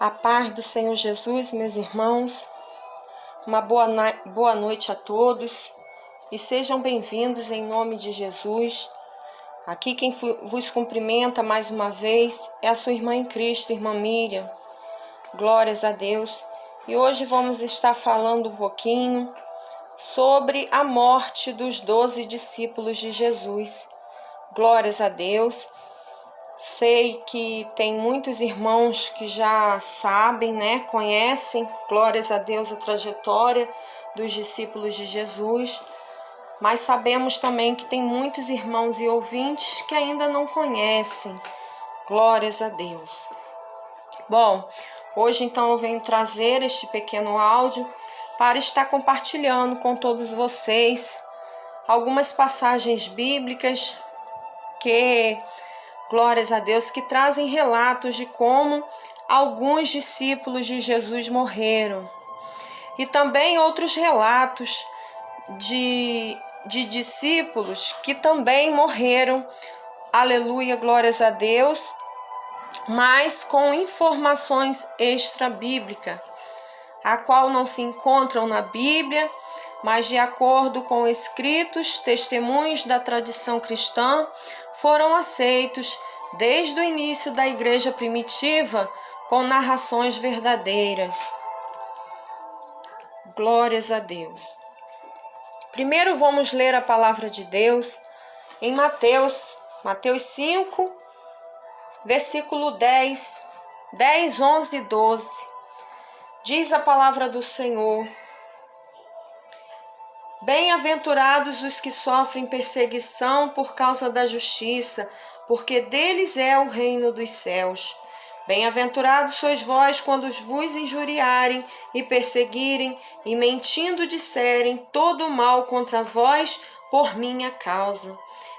A paz do Senhor Jesus, meus irmãos, uma boa noite a todos e sejam bem-vindos em nome de Jesus. Aqui quem vos cumprimenta mais uma vez é a sua irmã em Cristo, irmã Miriam. Glórias a Deus. E hoje vamos estar falando um pouquinho sobre a morte dos 12 discípulos de Jesus. Glórias a Deus. Sei que tem muitos irmãos que já sabem, conhecem, glórias a Deus, a trajetória dos discípulos de Jesus, mas sabemos também que tem muitos irmãos e ouvintes que ainda não conhecem, glórias a Deus. Bom, hoje então eu venho trazer este pequeno áudio para estar compartilhando com todos vocês algumas passagens bíblicas que... glórias a Deus, que trazem relatos de como alguns discípulos de Jesus morreram. E também outros relatos de discípulos que também morreram, aleluia, glórias a Deus, mas com informações extra-bíblicas, a qual não se encontram na Bíblia, mas de acordo com escritos, testemunhos da tradição cristã, foram aceitos desde o início da igreja primitiva com narrações verdadeiras. Glórias a Deus. Primeiro vamos ler a palavra de Deus em Mateus 5, versículo 10, 11 e 12. Diz a palavra do Senhor: Bem-aventurados os que sofrem perseguição por causa da justiça, porque deles é o reino dos céus. Bem-aventurados sois vós quando vos injuriarem e perseguirem, e mentindo disserem todo o mal contra vós por minha causa.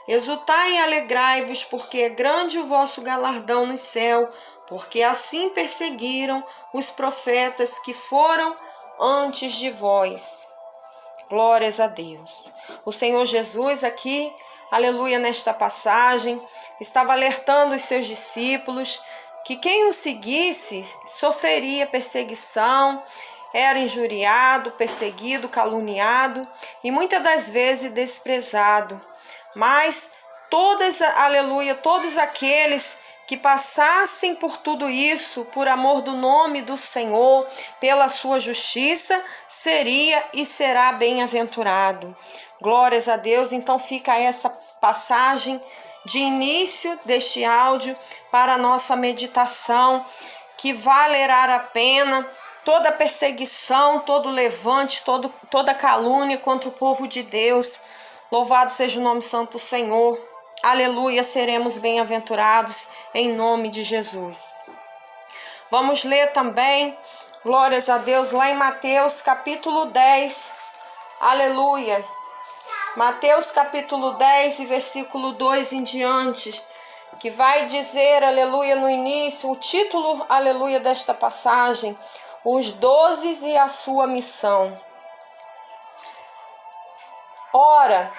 Exultai e alegrai-vos, porque é grande o vosso galardão no céu, porque assim perseguiram os profetas que foram antes de vós. Glórias a Deus. O Senhor Jesus aqui, aleluia, nesta passagem, estava alertando os seus discípulos que quem o seguisse sofreria perseguição, era injuriado, perseguido, caluniado e muitas das vezes desprezado. Mas todos aqueles que passassem por tudo isso, por amor do nome do Senhor, pela sua justiça, seria e será bem-aventurado. Glórias a Deus. Então fica essa passagem de início deste áudio para a nossa meditação, que valerá a pena toda perseguição, todo levante, toda calúnia contra o povo de Deus. Louvado seja o nome santo do Senhor. Aleluia, seremos bem-aventurados em nome de Jesus. Vamos ler também, glórias a Deus, lá em Mateus capítulo 10, aleluia. Mateus capítulo 10 e versículo 2 em diante, que vai dizer, aleluia, no início, o título, aleluia, desta passagem: os 12 e a sua missão. Ora,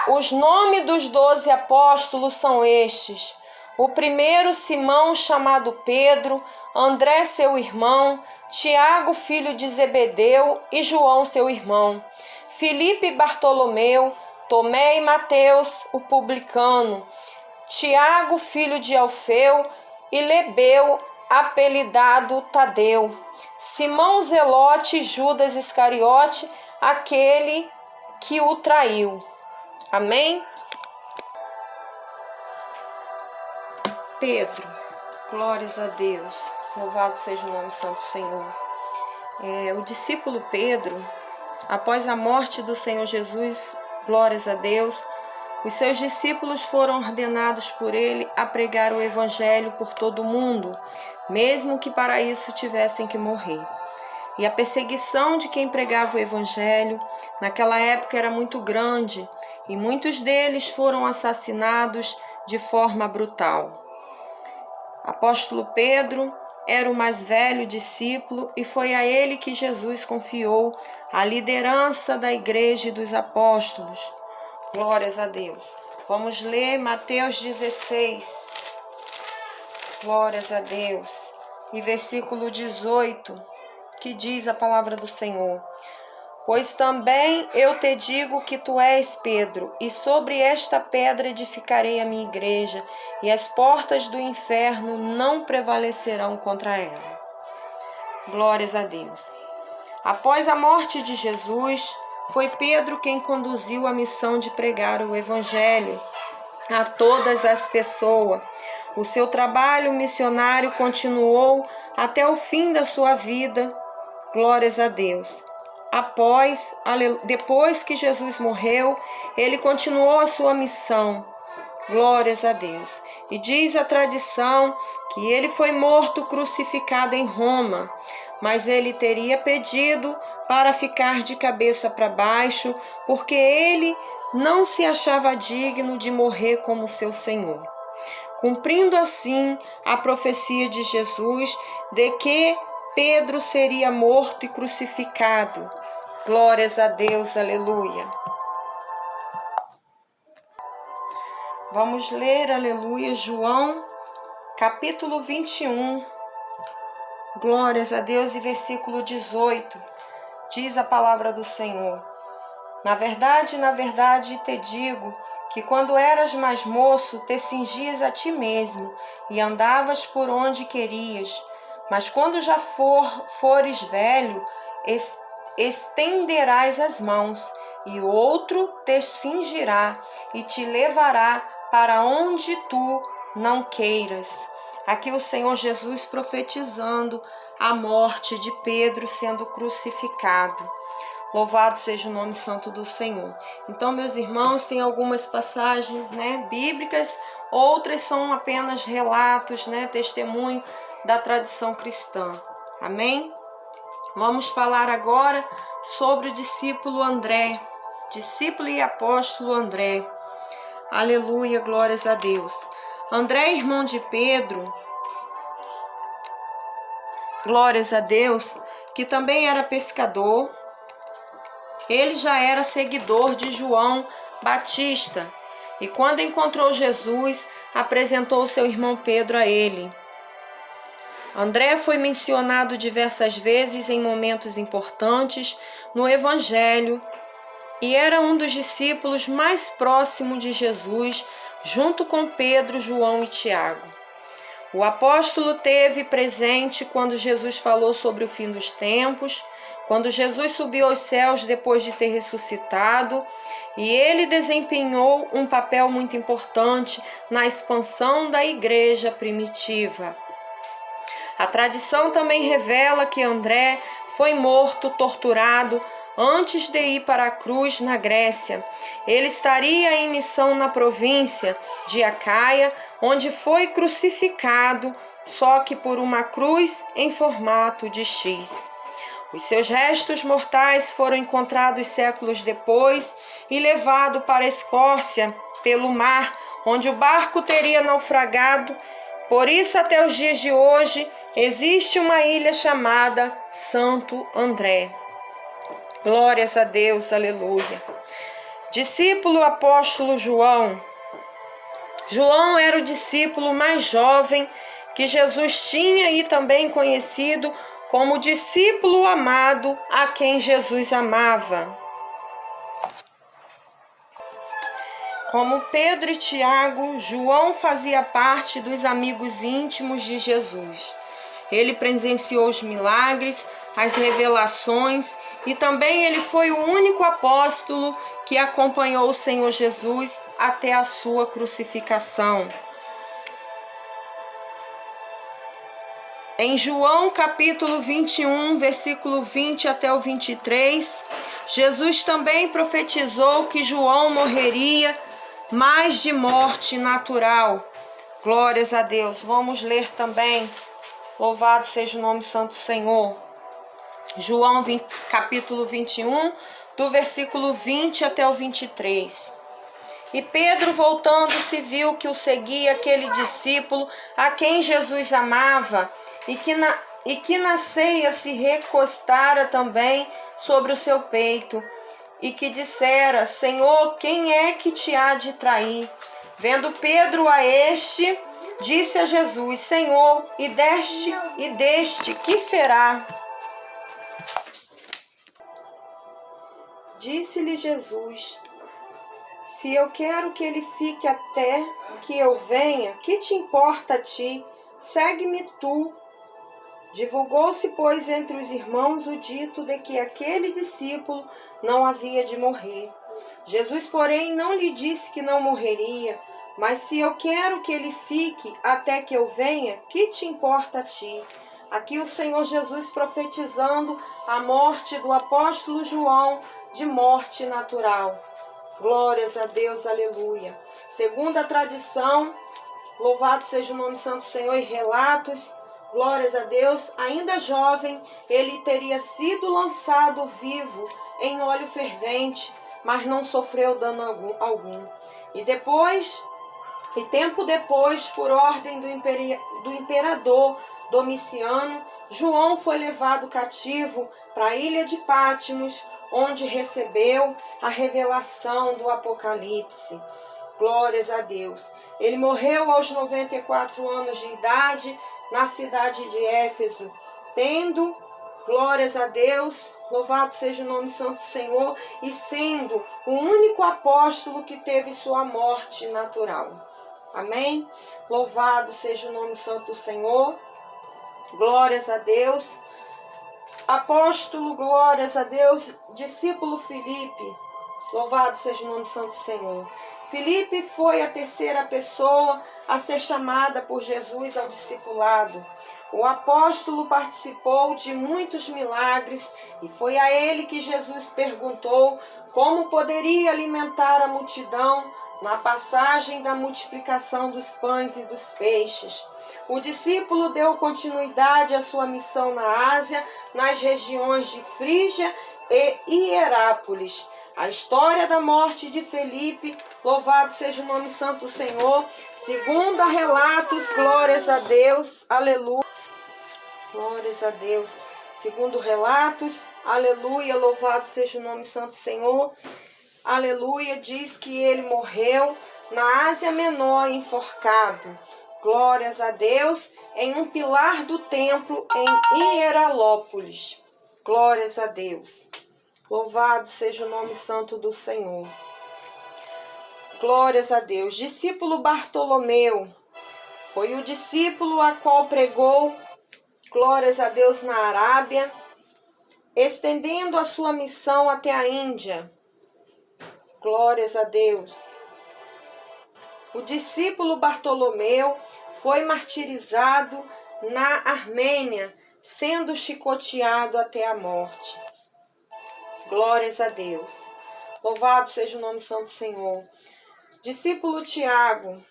os nomes dos 12 apóstolos são estes: o primeiro, Simão, chamado Pedro, André, seu irmão, Tiago, filho de Zebedeu, e João, seu irmão, Filipe e Bartolomeu, Tomé e Mateus, o publicano, Tiago, filho de Alfeu, e Lebeu, apelidado Tadeu, Simão Zelote e Judas Iscariote, aquele que o traiu. Amém? Pedro, glórias a Deus, louvado seja o nome do Santo Senhor. O discípulo Pedro, após a morte do Senhor Jesus, glórias a Deus, os seus discípulos foram ordenados por ele a pregar o evangelho por todo o mundo, mesmo que para isso tivessem que morrer. E a perseguição de quem pregava o evangelho naquela época era muito grande, e muitos deles foram assassinados de forma brutal. Apóstolo Pedro era o mais velho discípulo e foi a ele que Jesus confiou a liderança da igreja e dos apóstolos. Glórias a Deus. Vamos ler Mateus 16. Glórias a Deus. e versículo 18, que diz a palavra do Senhor: Pois também eu te digo que tu és Pedro, e sobre esta pedra edificarei a minha igreja, e as portas do inferno não prevalecerão contra ela. Glórias a Deus. Após a morte de Jesus, foi Pedro quem conduziu a missão de pregar o Evangelho a todas as pessoas. O seu trabalho missionário continuou até o fim da sua vida. Glórias a Deus. Depois que Jesus morreu, ele continuou a sua missão. Glórias a Deus. E diz a tradição que ele foi morto crucificado em Roma, mas ele teria pedido para ficar de cabeça para baixo, porque ele não se achava digno de morrer como seu Senhor, cumprindo assim a profecia de Jesus de que Pedro seria morto e crucificado. Glórias a Deus, aleluia. Vamos ler, aleluia, João, capítulo 21. Glórias a Deus, e versículo 18. Diz a palavra do Senhor: na verdade, te digo que quando eras mais moço, te cingias a ti mesmo e andavas por onde querias. Mas quando já fores velho, estenderás as mãos, e outro te cingirá e te levará para onde tu não queiras. Aqui o Senhor Jesus profetizando a morte de Pedro sendo crucificado. Louvado seja o nome santo do Senhor. Então, meus irmãos, tem algumas passagens, bíblicas, outras são apenas relatos, testemunho da tradição cristã. Amém? Vamos falar agora sobre o discípulo André, discípulo e apóstolo André. Aleluia, glórias a Deus. André, irmão de Pedro, glórias a Deus, que também era pescador. Ele já era seguidor de João Batista, e quando encontrou Jesus, apresentou seu irmão Pedro a ele. André foi mencionado diversas vezes em momentos importantes no Evangelho e era um dos discípulos mais próximos de Jesus, junto com Pedro, João e Tiago. O apóstolo teve presente quando Jesus falou sobre o fim dos tempos, quando Jesus subiu aos céus depois de ter ressuscitado, e ele desempenhou um papel muito importante na expansão da igreja primitiva. A tradição também revela que André foi morto, torturado, antes de ir para a cruz na Grécia. Ele estaria em missão na província de Acaia, onde foi crucificado, só que por uma cruz em formato de X. Os seus restos mortais foram encontrados séculos depois e levados para a Escócia pelo mar, onde o barco teria naufragado. Por isso, até os dias de hoje, existe uma ilha chamada Santo André. Glórias a Deus, aleluia. Discípulo apóstolo João. João era o discípulo mais jovem que Jesus tinha e também conhecido como discípulo amado a quem Jesus amava. Como Pedro e Tiago, João fazia parte dos amigos íntimos de Jesus. Ele presenciou os milagres, as revelações e também ele foi o único apóstolo que acompanhou o Senhor Jesus até a sua crucificação. Em João capítulo 21, versículo 20 até o 23, Jesus também profetizou que João morreria, mas de morte natural. Glórias a Deus. Vamos ler também. Louvado seja o nome santo do Senhor. João capítulo 21, do versículo 20 até o 23. E Pedro, voltando-se, viu que o seguia aquele discípulo a quem Jesus amava, e que na ceia se recostara também sobre o seu peito, e que dissera: Senhor, quem é que te há de trair? Vendo Pedro a este, Disse a Jesus: Senhor, e deste, que será? Disse-lhe Jesus: Se eu quero que ele fique até que eu venha, que te importa a ti? Segue-me tu. Divulgou-se, pois, entre os irmãos o dito de que aquele discípulo não havia de morrer. Jesus, porém, não lhe disse que não morreria, mas se eu quero que ele fique até que eu venha, que te importa a ti? Aqui o Senhor Jesus profetizando a morte do apóstolo João de morte natural. Glórias a Deus, aleluia. Segundo a tradição, louvado seja o nome santo do Senhor, e relatos, glórias a Deus, ainda jovem, ele teria sido lançado vivo em óleo fervente, mas não sofreu dano algum. E tempo depois, por ordem do imperador Domiciano, João foi levado cativo para a ilha de Patmos, onde recebeu a revelação do Apocalipse. Glórias a Deus. Ele morreu aos 94 anos de idade na cidade de Éfeso, tendo, glórias a Deus, louvado seja o nome santo do Senhor, e sendo o único apóstolo que teve sua morte natural. Amém? Louvado seja o nome santo do Senhor. Glórias a Deus. Apóstolo, glórias a Deus. Discípulo Filipe, louvado seja o nome santo do Senhor. Filipe foi a terceira pessoa a ser chamada por Jesus ao discipulado. O apóstolo participou de muitos milagres e foi a ele que Jesus perguntou como poderia alimentar a multidão na passagem da multiplicação dos pães e dos peixes. O discípulo deu continuidade à sua missão na Ásia, nas regiões de Frígia e Hierápolis. A história da morte de Filipe, louvado seja o nome santo do Senhor, segundo a relatos, glórias a Deus, aleluia, glórias a Deus, segundo relatos, aleluia, louvado seja o nome santo do Senhor, aleluia, diz que ele morreu na Ásia Menor enforcado, glórias a Deus, em um pilar do templo em Hieralópolis, glórias a Deus. Louvado seja o nome santo do Senhor. Glórias a Deus. Discípulo Bartolomeu foi o discípulo a qual pregou, glórias a Deus, na Arábia, estendendo a sua missão até a Índia. Glórias a Deus. O discípulo Bartolomeu foi martirizado na Armênia, sendo chicoteado até a morte. Glórias a Deus. Louvado seja o nome santo do Senhor. Discípulo Tiago,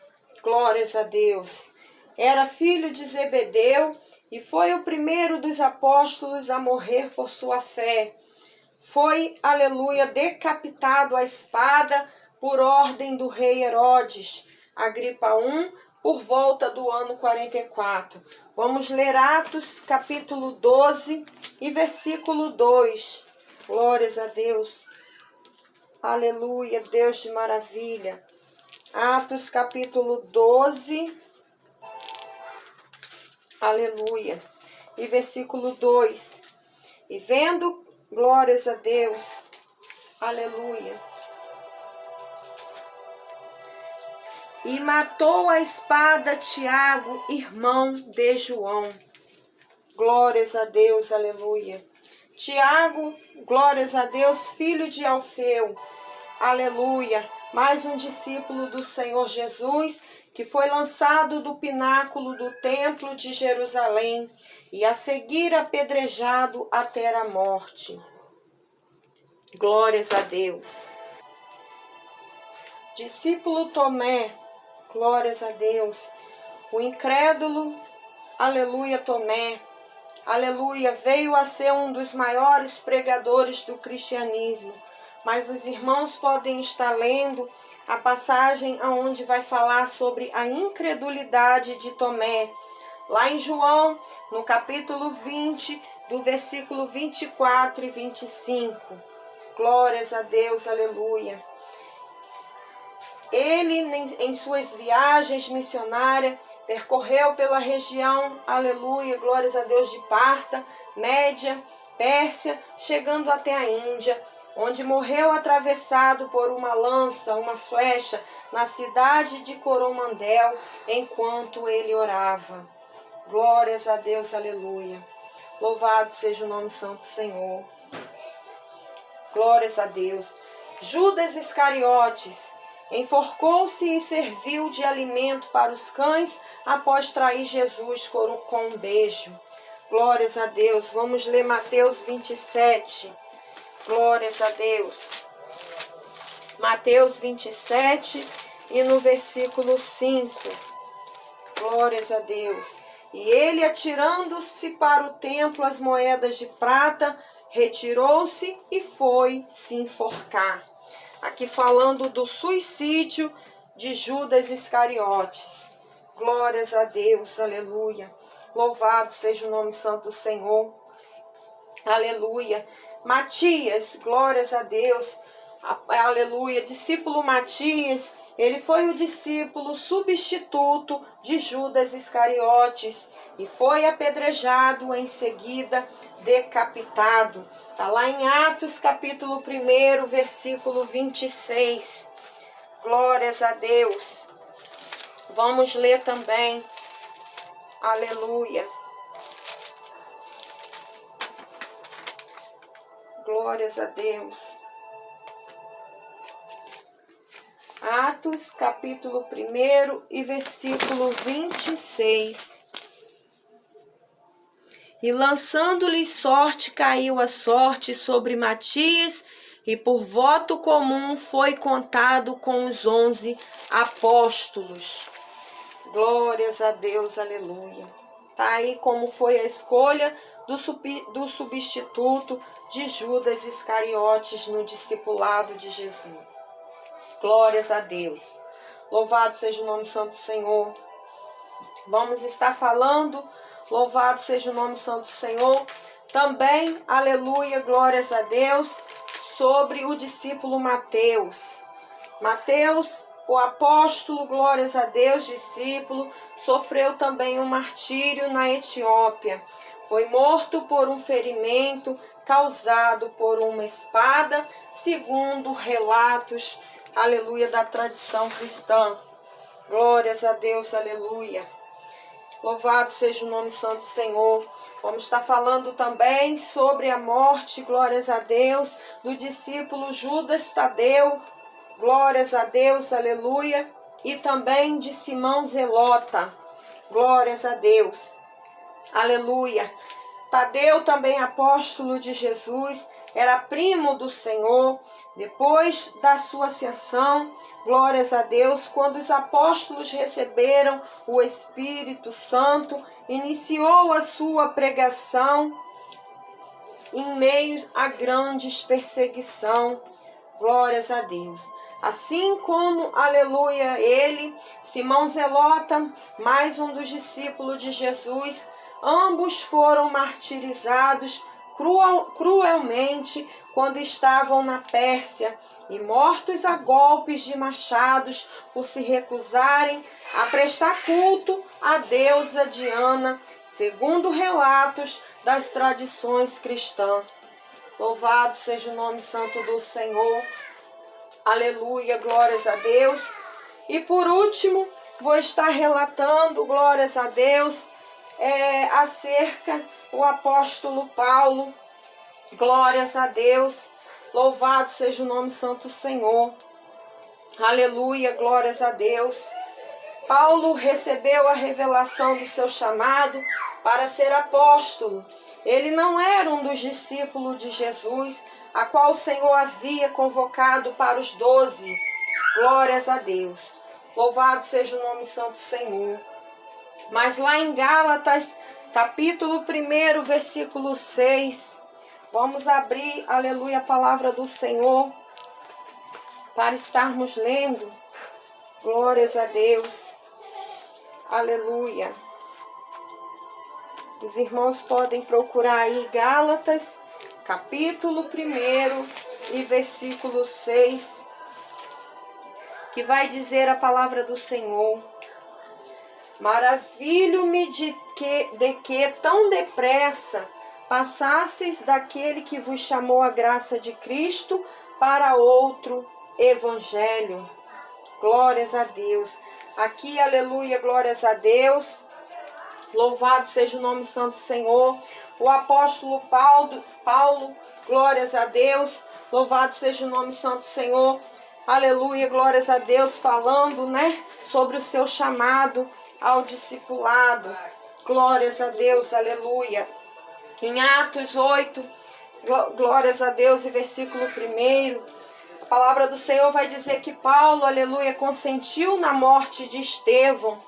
glórias a Deus. Era filho de Zebedeu e foi o primeiro dos apóstolos a morrer por sua fé. Foi, aleluia, decapitado à espada por ordem do rei Herodes, Agripa I, por volta do ano 44. Vamos ler Atos, capítulo 12 e versículo 2. Glórias a Deus. Aleluia, Deus de maravilha. Atos capítulo 12. Aleluia. E versículo 2. E vendo, glórias a Deus. Aleluia. E matou a espada Tiago, irmão de João. Glórias a Deus, aleluia. Tiago, glórias a Deus, filho de Alfeu, aleluia, mais um discípulo do Senhor Jesus, que foi lançado do pináculo do templo de Jerusalém e a seguir apedrejado até a morte. Glórias a Deus. Discípulo Tomé, glórias a Deus, o incrédulo, aleluia, Tomé, aleluia, veio a ser um dos maiores pregadores do cristianismo. Mas os irmãos podem estar lendo a passagem onde vai falar sobre a incredulidade de Tomé. Lá em João, no capítulo 20, do versículo 24 e 25. Glórias a Deus, aleluia. Ele, em suas viagens missionárias, percorreu pela região, aleluia, glórias a Deus, de Parta, Média, Pérsia, chegando até a Índia, onde morreu atravessado por uma lança, uma flecha, na cidade de Coromandel, enquanto ele orava. Glórias a Deus, aleluia. Louvado seja o nome santo do Senhor. Glórias a Deus. Judas Iscariotes enforcou-se e serviu de alimento para os cães após trair Jesus com um beijo. Glórias a Deus. Vamos ler Mateus 27. Glórias a Deus. Mateus 27 e no versículo 5. Glórias a Deus. E ele, atirando-se para o templo as moedas de prata, retirou-se e foi se enforcar. Aqui falando do suicídio de Judas Iscariotes. Glórias a Deus, aleluia. Louvado seja o nome santo do Senhor. Aleluia. Matias, glórias a Deus. Aleluia. Discípulo Matias, ele foi o discípulo substituto de Judas Iscariotes e foi apedrejado, em seguida decapitado. Está lá em Atos capítulo 1, versículo 26. Glórias a Deus. Vamos ler também. Aleluia. Glórias a Deus. Atos, capítulo 1 e versículo 26. E lançando-lhe sorte, caiu a sorte sobre Matias, e por voto comum foi contado com os 11 apóstolos. Glórias a Deus, aleluia. Tá aí como foi a escolha do substituto de Judas Iscariotes no discipulado de Jesus. Glórias a Deus. Louvado seja o nome santo do Senhor. Vamos estar falando, louvado seja o nome santo do Senhor, também, aleluia, glórias a Deus, sobre o discípulo Mateus. Mateus, o apóstolo, glórias a Deus, discípulo, sofreu também um martírio na Etiópia. Foi morto por um ferimento causado por uma espada, segundo relatos, aleluia, da tradição cristã. Glórias a Deus, aleluia. Louvado seja o nome santo do Senhor. Vamos estar falando também sobre a morte, glórias a Deus, do discípulo Judas Tadeu. Glórias a Deus, aleluia. E também de Simão Zelota. Glórias a Deus. Aleluia. Tadeu, também apóstolo de Jesus, era primo do Senhor. Depois da sua ascensão, glórias a Deus, quando os apóstolos receberam o Espírito Santo, iniciou a sua pregação em meio a grandes perseguição. Glórias a Deus. Assim como, aleluia, ele, Simão Zelota, mais um dos discípulos de Jesus, ambos foram martirizados cruelmente quando estavam na Pérsia e mortos a golpes de machados por se recusarem a prestar culto à deusa Diana, segundo relatos das tradições cristãs. Louvado seja o nome santo do Senhor. Aleluia, glórias a Deus. E por último, vou estar relatando, glórias a Deus, acerca o apóstolo Paulo. Glórias a Deus. Louvado seja o nome santo do Senhor. Aleluia, glórias a Deus. Paulo recebeu a revelação do seu chamado para ser apóstolo. Ele não era um dos discípulos de Jesus, a qual o Senhor havia convocado para os 12. Glórias a Deus. Louvado seja o nome santo do Senhor. Mas lá em Gálatas, capítulo 1, versículo 6, vamos abrir, aleluia, a palavra do Senhor para estarmos lendo. Glórias a Deus. Aleluia. Os irmãos podem procurar aí Gálatas, capítulo 1 e versículo 6. que vai dizer a palavra do Senhor. Maravilho-me de que tão depressa passasseis daquele que vos chamou a graça de Cristo para outro evangelho. Glórias a Deus. Aqui, aleluia, glórias a Deus. Louvado seja o nome santo do Senhor. O apóstolo Paulo, glórias a Deus. Louvado seja o nome santo do Senhor. Aleluia, glórias a Deus, falando, sobre o seu chamado ao discipulado. Glórias a Deus, aleluia. Em Atos 8, glórias a Deus, e versículo 1, a palavra do Senhor vai dizer que Paulo, aleluia, consentiu na morte de Estevão.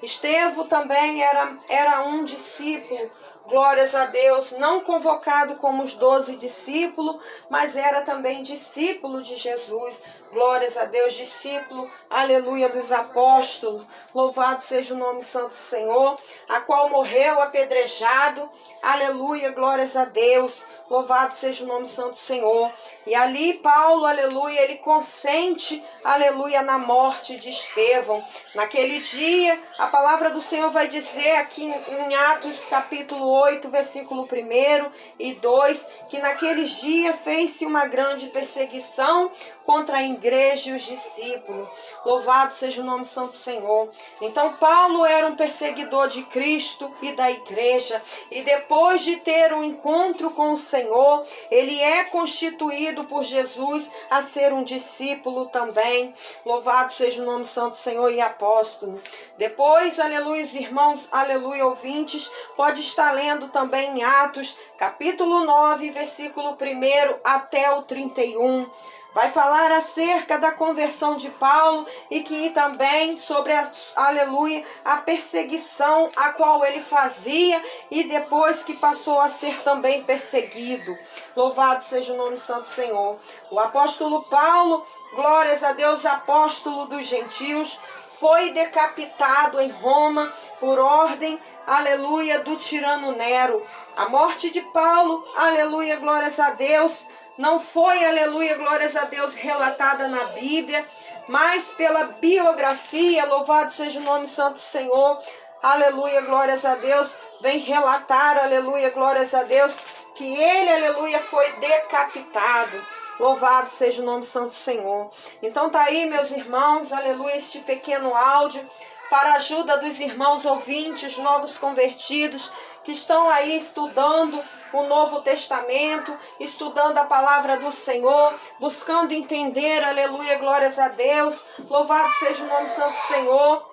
Estevão também era um discípulo, glórias a Deus, não convocado como os 12 discípulos, mas era também discípulo de Jesus. Glórias a Deus, discípulo, aleluia, dos apóstolos. Louvado seja o nome santo do Senhor, a qual morreu apedrejado. Aleluia, glórias a Deus. Louvado seja o nome santo do Senhor. E ali Paulo, aleluia, ele consente, aleluia, na morte de Estevão. Naquele dia, a palavra do Senhor vai dizer aqui em Atos capítulo 8, versículo 1 e 2, que naqueles dias fez-se uma grande perseguição contra a igreja e os discípulos. Louvado seja o nome santo do Senhor. Então Paulo era um perseguidor de Cristo e da igreja, e depois de ter um encontro com o Senhor, ele é constituído por Jesus a ser um discípulo também. Louvado seja o nome santo do Senhor e apóstolo. Depois, aleluia, irmãos, aleluia, ouvintes, pode estar lendo também em Atos, capítulo 9, versículo 1 até o 31. Vai falar acerca da conversão de Paulo e que também sobre aleluia, a perseguição a qual ele fazia e depois que passou a ser também perseguido. Louvado seja o nome santo do Senhor. O apóstolo Paulo, glórias a Deus, apóstolo dos gentios, foi decapitado em Roma por ordem, aleluia, do tirano Nero. A morte de Paulo, aleluia, glórias a Deus, não foi, aleluia, glórias a Deus, relatada na Bíblia, mas pela biografia, louvado seja o nome santo do Senhor, aleluia, glórias a Deus, vem relatar, aleluia, glórias a Deus, que ele, aleluia, foi decapitado. Louvado seja o nome santo do Senhor. Então tá aí, meus irmãos, aleluia, este pequeno áudio para a ajuda dos irmãos ouvintes, novos convertidos, que estão aí estudando o Novo Testamento, estudando a palavra do Senhor, buscando entender, aleluia, glórias a Deus, louvado seja o nome santo do Senhor.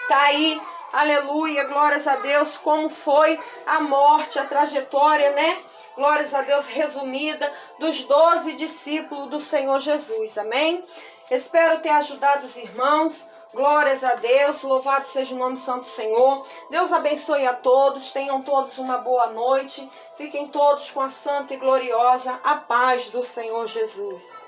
Tá aí, aleluia, glórias a Deus, como foi a morte, a trajetória, glórias a Deus, resumida, dos 12 discípulos do Senhor Jesus, amém? Espero ter ajudado os irmãos. Glórias a Deus, louvado seja o nome santo do Senhor. Deus abençoe a todos, tenham todos uma boa noite. Fiquem todos com a santa e gloriosa a paz do Senhor Jesus.